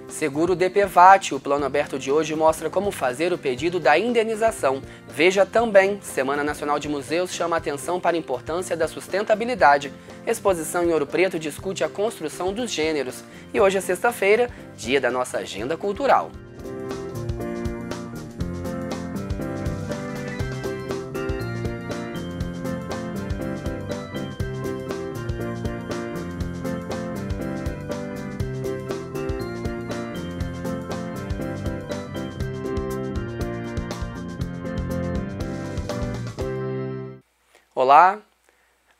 Seguro DPVAT, o plano aberto de hoje mostra como fazer o pedido da indenização. Veja também, Semana Nacional de Museus chama a atenção para a importância da sustentabilidade. Exposição em Ouro Preto discute a construção dos gêneros. E hoje é sexta-feira, dia da nossa agenda cultural. Olá!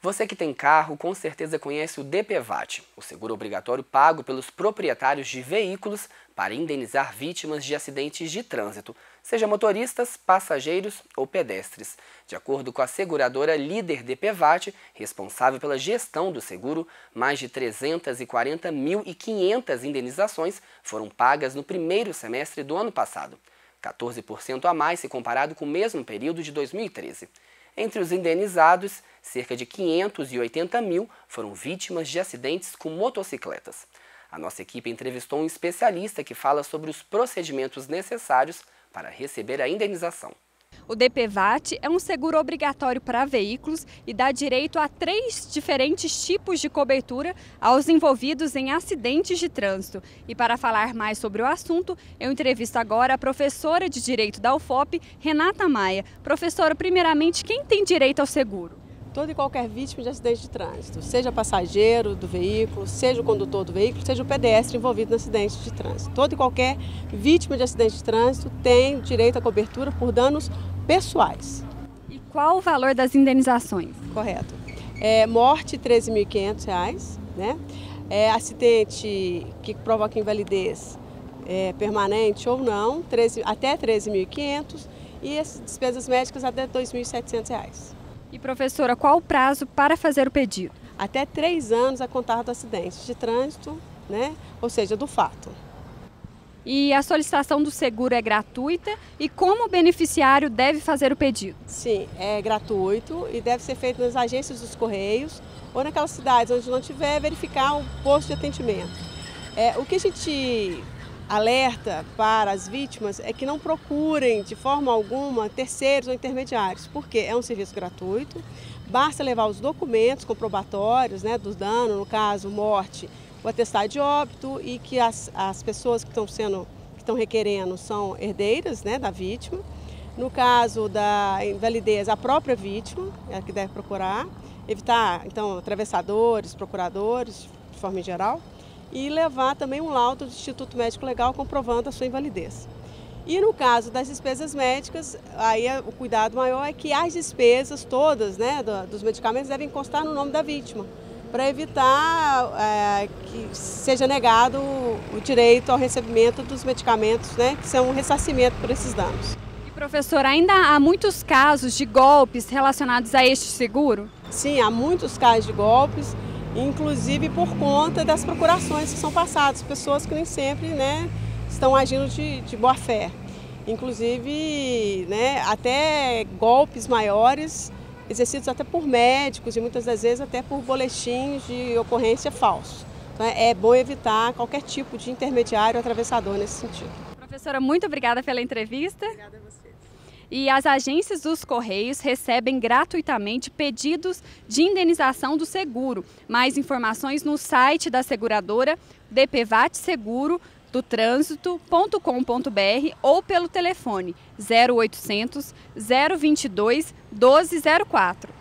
Você que tem carro com certeza conhece o DPVAT, o seguro obrigatório pago pelos proprietários de veículos para indenizar vítimas de acidentes de trânsito, seja motoristas, passageiros ou pedestres. De acordo com a seguradora Líder DPVAT, responsável pela gestão do seguro, mais de 340.500 indenizações foram pagas no primeiro semestre do ano passado, 14% a mais se comparado com o mesmo período de 2013. Entre os indenizados, cerca de 580 mil foram vítimas de acidentes com motocicletas. A nossa equipe entrevistou um especialista que fala sobre os procedimentos necessários para receber a indenização. O DPVAT é um seguro obrigatório para veículos e dá direito a 3 diferentes tipos de cobertura aos envolvidos em acidentes de trânsito. E para falar mais sobre o assunto, eu entrevisto agora a professora de Direito da UFOP, Renata Maia. Professora, primeiramente, quem tem direito ao seguro? Toda e qualquer vítima de acidente de trânsito, seja passageiro do veículo, seja o condutor do veículo, seja o pedestre envolvido no acidente de trânsito. Toda e qualquer vítima de acidente de trânsito tem direito à cobertura por danos pessoais. E qual o valor das indenizações? Correto. Morte, R$ 13.500, né? Acidente que provoca invalidez permanente ou não, até R$ 13.500 e as despesas médicas até R$ 2.700. E professora, qual o prazo para fazer o pedido? Até 3 anos a contar do acidente de trânsito, né? Ou seja, do fato. E a solicitação do seguro é gratuita e como o beneficiário deve fazer o pedido? Sim, é gratuito e deve ser feito nas agências dos Correios ou naquelas cidades onde não tiver, verificar o posto de atendimento. O que a gente alerta para as vítimas é que não procurem de forma alguma terceiros ou intermediários, porque é um serviço gratuito, basta levar os documentos comprobatórios, né, dos danos, no caso morte, o atestado de óbito e que as pessoas que estão requerendo são herdeiras, né, da vítima. No caso da invalidez, a própria vítima é a que deve procurar, evitar então atravessadores, procuradores, de forma geral. E levar também um laudo do Instituto Médico Legal comprovando a sua invalidez. E no caso das despesas médicas, aí o cuidado maior é que as despesas todas, né, dos medicamentos devem constar no nome da vítima, para evitar que seja negado o direito ao recebimento dos medicamentos, né, que são um ressarcimento por esses danos. E professora, ainda há muitos casos de golpes relacionados a este seguro? Sim, há muitos casos de golpes, inclusive por conta das procurações que são passadas, pessoas que nem sempre, né, estão agindo de boa fé. Inclusive, né, até golpes maiores, exercidos até por médicos e muitas das vezes até por boletins de ocorrência falsos. Então é bom evitar qualquer tipo de intermediário ou atravessador nesse sentido. Professora, muito obrigada pela entrevista. Obrigada a você. E as agências dos Correios recebem gratuitamente pedidos de indenização do seguro. Mais informações no site da seguradora dpvatseguro.trânsito.com.br ou pelo telefone 0800 022 1204.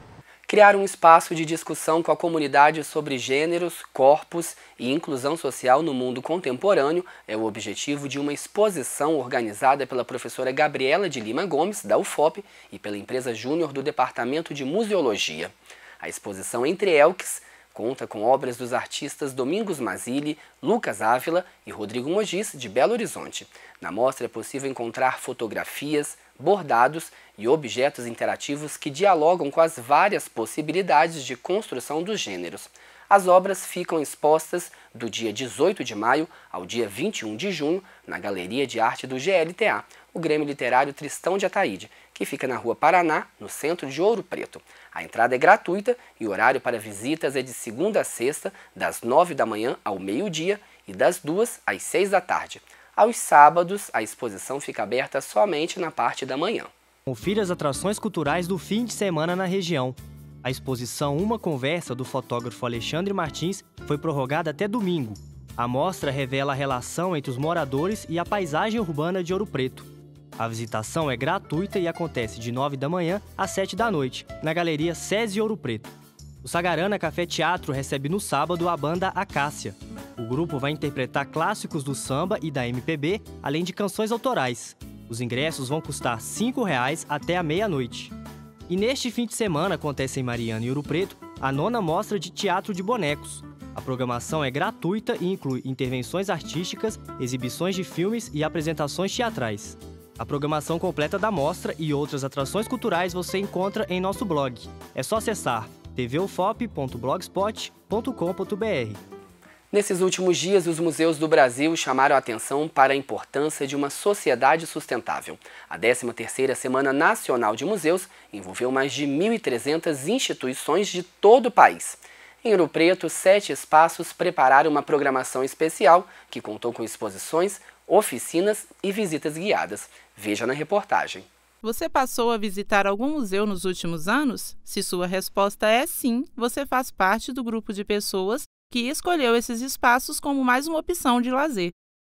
Criar um espaço de discussão com a comunidade sobre gêneros, corpos e inclusão social no mundo contemporâneo é o objetivo de uma exposição organizada pela professora Gabriela de Lima Gomes, da UFOP, e pela empresa Júnior do Departamento de Museologia. A exposição Entre Elques conta com obras dos artistas Domingos Mazzilli, Lucas Ávila e Rodrigo Mogis, de Belo Horizonte. Na mostra é possível encontrar fotografias, bordados e objetos interativos que dialogam com as várias possibilidades de construção dos gêneros. As obras ficam expostas do dia 18 de maio ao dia 21 de junho na Galeria de Arte do GLTA, o Grêmio Literário Tristão de Ataíde, que fica na Rua Paraná, no centro de Ouro Preto. A entrada é gratuita e o horário para visitas é de segunda a sexta, das 9 da manhã ao meio-dia e das 2 às 6 da tarde. Aos sábados, a exposição fica aberta somente na parte da manhã. Confira as atrações culturais do fim de semana na região. A exposição Uma Conversa, do fotógrafo Alexandre Martins, foi prorrogada até domingo. A mostra revela a relação entre os moradores e a paisagem urbana de Ouro Preto. A visitação é gratuita e acontece de 9 da manhã às 7 da noite, na Galeria SESI Ouro Preto. O Sagarana Café Teatro recebe no sábado a banda Acácia. O grupo vai interpretar clássicos do samba e da MPB, além de canções autorais. Os ingressos vão custar R$ 5,00 até a meia-noite. E neste fim de semana acontece em Mariana e Ouro Preto a 9ª Mostra de Teatro de Bonecos. A programação é gratuita e inclui intervenções artísticas, exibições de filmes e apresentações teatrais. A programação completa da mostra e outras atrações culturais você encontra em nosso blog. É só acessar tvufop.blogspot.com.br. Nesses últimos dias, os museus do Brasil chamaram a atenção para a importância de uma sociedade sustentável. A 13ª Semana Nacional de Museus envolveu mais de 1.300 instituições de todo o país. Em Ouro Preto, 7 espaços prepararam uma programação especial que contou com exposições, oficinas e visitas guiadas. Veja na reportagem. Você passou a visitar algum museu nos últimos anos? Se sua resposta é sim, você faz parte do grupo de pessoas que escolheu esses espaços como mais uma opção de lazer.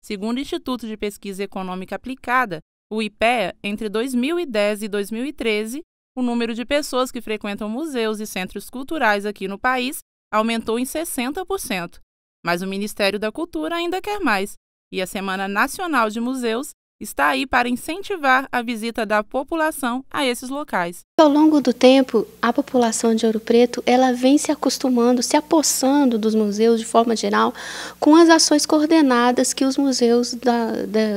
Segundo o Instituto de Pesquisa Econômica Aplicada, o IPEA, entre 2010 e 2013, o número de pessoas que frequentam museus e centros culturais aqui no país aumentou em 60%. Mas o Ministério da Cultura ainda quer mais, e a Semana Nacional de Museus está aí para incentivar a visita da população a esses locais. Ao longo do tempo, a população de Ouro Preto ela vem se acostumando, se apossando dos museus de forma geral, com as ações coordenadas que os museus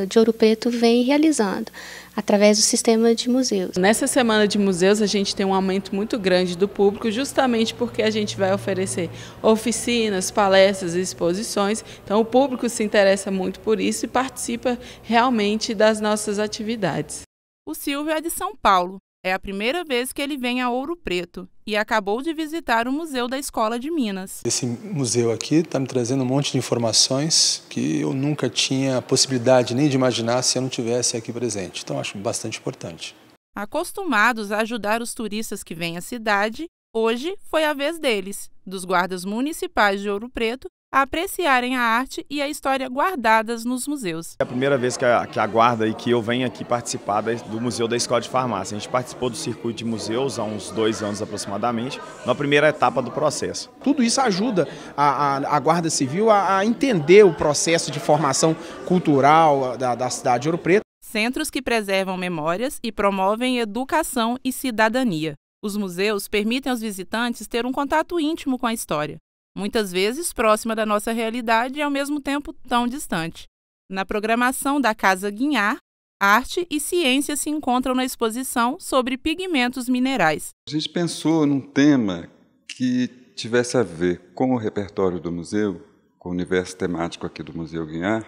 de Ouro Preto vêm realizando, através do sistema de museus. Nessa Semana de Museus, a gente tem um aumento muito grande do público, justamente porque a gente vai oferecer oficinas, palestras e exposições. Então, o público se interessa muito por isso e participa realmente das nossas atividades. O Silvio é de São Paulo. É a primeira vez que ele vem a Ouro Preto e acabou de visitar o Museu da Escola de Minas. Esse museu aqui está me trazendo um monte de informações que eu nunca tinha a possibilidade nem de imaginar se eu não tivesse aqui presente. Então, acho bastante importante. Acostumados a ajudar os turistas que vêm à cidade, hoje foi a vez deles, dos guardas municipais de Ouro Preto, a apreciarem a arte e a história guardadas nos museus. É a primeira vez que a guarda e que eu venho aqui participar do Museu da Escola de Farmácia. A gente participou do circuito de museus há uns 2 anos aproximadamente, na primeira etapa do processo. Tudo isso ajuda a Guarda Civil a entender o processo de formação cultural da cidade de Ouro Preto. Centros que preservam memórias e promovem educação e cidadania. Os museus permitem aos visitantes ter um contato íntimo com a história, muitas vezes próxima da nossa realidade e ao mesmo tempo tão distante. Na programação da Casa Guinhar, arte e ciência se encontram na exposição sobre pigmentos minerais. A gente pensou num tema que tivesse a ver com o repertório do museu, com o universo temático aqui do Museu Guinhar,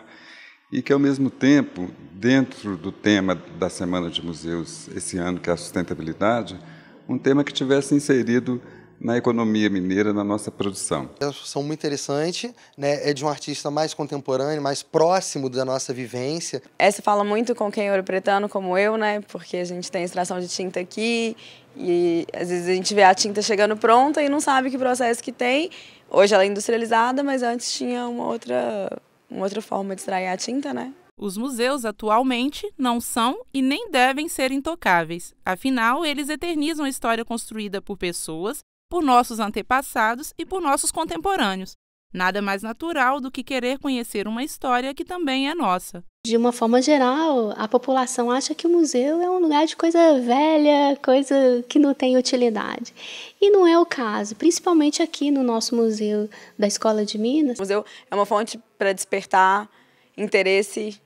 e que, ao mesmo tempo, dentro do tema da Semana de Museus esse ano, que é a sustentabilidade, um tema que tivesse inserido na economia mineira, na nossa produção. É uma exposição muito interessante, né? É de um artista mais contemporâneo, mais próximo da nossa vivência. Essa fala muito com quem é ouropretano como eu, né? Porque a gente tem extração de tinta aqui e às vezes a gente vê a tinta chegando pronta e não sabe que processo que tem. Hoje ela é industrializada, mas antes tinha uma outra forma de extrair a tinta, né? Os museus, atualmente, não são e nem devem ser intocáveis. Afinal, eles eternizam a história construída por pessoas, por nossos antepassados e por nossos contemporâneos. Nada mais natural do que querer conhecer uma história que também é nossa. De uma forma geral, a população acha que o museu é um lugar de coisa velha, coisa que não tem utilidade. E não é o caso, principalmente aqui no nosso Museu da Escola de Minas. O museu é uma fonte para despertar interesse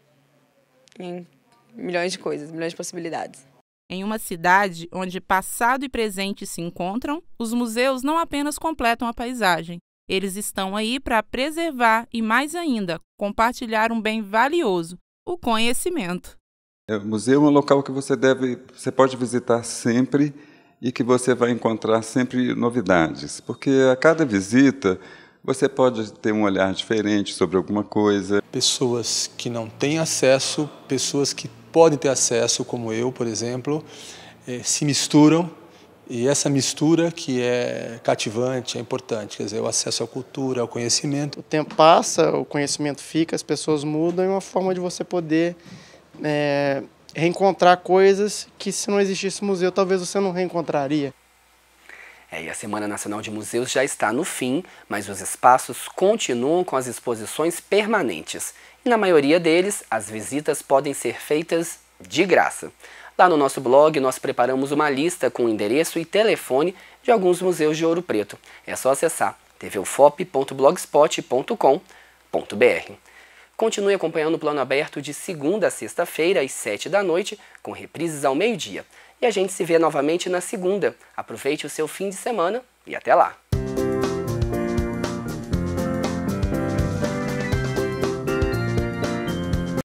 em milhões de coisas, milhões de possibilidades. Em uma cidade onde passado e presente se encontram, os museus não apenas completam a paisagem. Eles estão aí para preservar e, mais ainda, compartilhar um bem valioso, o conhecimento. O museu é um local que você pode visitar sempre e que você vai encontrar sempre novidades, porque a cada visita você pode ter um olhar diferente sobre alguma coisa. Pessoas que não têm acesso, pessoas que podem ter acesso, como eu, por exemplo, se misturam, e essa mistura que é cativante, é importante, quer dizer, o acesso à cultura, ao conhecimento. O tempo passa, o conhecimento fica, as pessoas mudam, e uma forma de você poder reencontrar coisas que, se não existisse museu, talvez você não reencontraria. E a Semana Nacional de Museus já está no fim, mas os espaços continuam com as exposições permanentes. E na maioria deles, as visitas podem ser feitas de graça. Lá no nosso blog, nós preparamos uma lista com endereço e telefone de alguns museus de Ouro Preto. É só acessar tvufop.blogspot.com.br. Continue acompanhando o Plano Aberto de segunda a sexta-feira, às 7 da noite, com reprises ao meio-dia. E a gente se vê novamente na segunda. Aproveite o seu fim de semana e até lá!